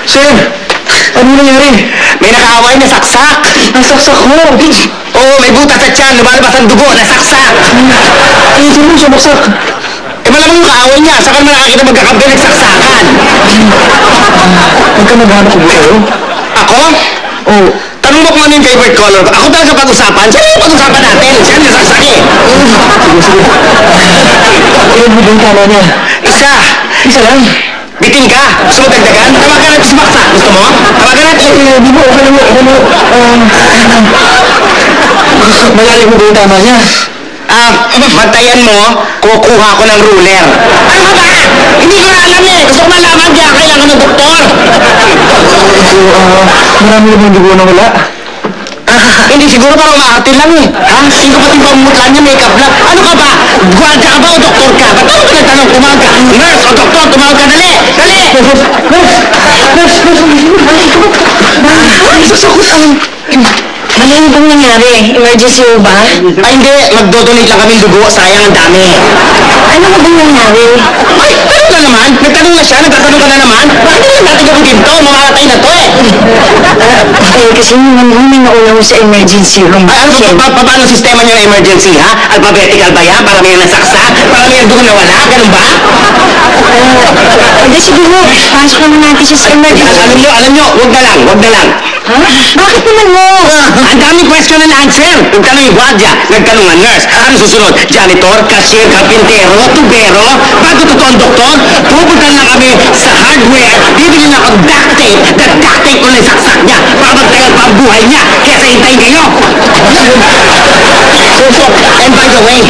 Sir, ano nangyari? May nakaaway na saksak. Nasaksak ko. Oo, may butas sa tiyan. Lumalabas ang dugo. Nasaksak. Ay, sino mo sumaksak? Eh, malamang yung kaaway niya. Saan ka naman nakakita magkakampi nagsaksakan? Magkamag-anak ko ba kayo? Ako? Oo. Tanong mo kung ano yung favorite color ko. Ako talaga pag-usapan. Siya yung pag-usapan natin. Siya yung nasaksak eh. Sige. Ilan mo ba yung tama niya? Isa. Isa lang. Bitin ka. Gusto mo dagdagan? Tawagan natin si Maksa. Gusto mo? Tawagan natin. Di mo, okay mo. Malalim mo ba yung tama niya? Bantayan mo, kukuha ko ng ruler. Ano ba? Hindi ko na alam eh. Gusto ko malaman kaya kailangan ng doktor. Marami naman dugo na wala. Hindi siguro parang umaatin lang eh. Ha? Hindi ko pati pamutla niya, makeup lang. Ano ka ba? Gwardiya ka ba o doktor ka? Ba't ako pinagtanong? Tumawag ka. Nurse o doktor, tumawag ka. Dali! Dali! Ano yung bang nangyari? Emergency ho ba? Ay hindi, magdodonate lang kami ng dugo. Sayang ang dami. Ano ba bang nangyari? Ay, ano na naman? Nagtanong na siya, nagtatanong ka na naman. Bakit naman natin gawin ginto? Mamamatay na to eh. Kasi may nauna ho sa emergency room. Ay, ano ba, paano sistema niyo ng emergency, ha? Alphabetical ba yan? Para may nasaksak? Para may dugo na wala? Ganun ba? Hindi, sige ho. Pasok naman natin siya sa emergency. Alam nyo, wag na lang. Ha? Bakit naman mo? Ang daming question and answer. Nagtanong yung gwardiya, nagtanong ang nurse. Ano susunod? Janitor, cashier, carpintero, tubero? Bago totoong doktor, pupunta na kami sa hardware. Bibili na ako duct tape. The duct tape ko na saksak niya para magtagal pa ang buhay niya. Kesa hintayin kayo. And by the way,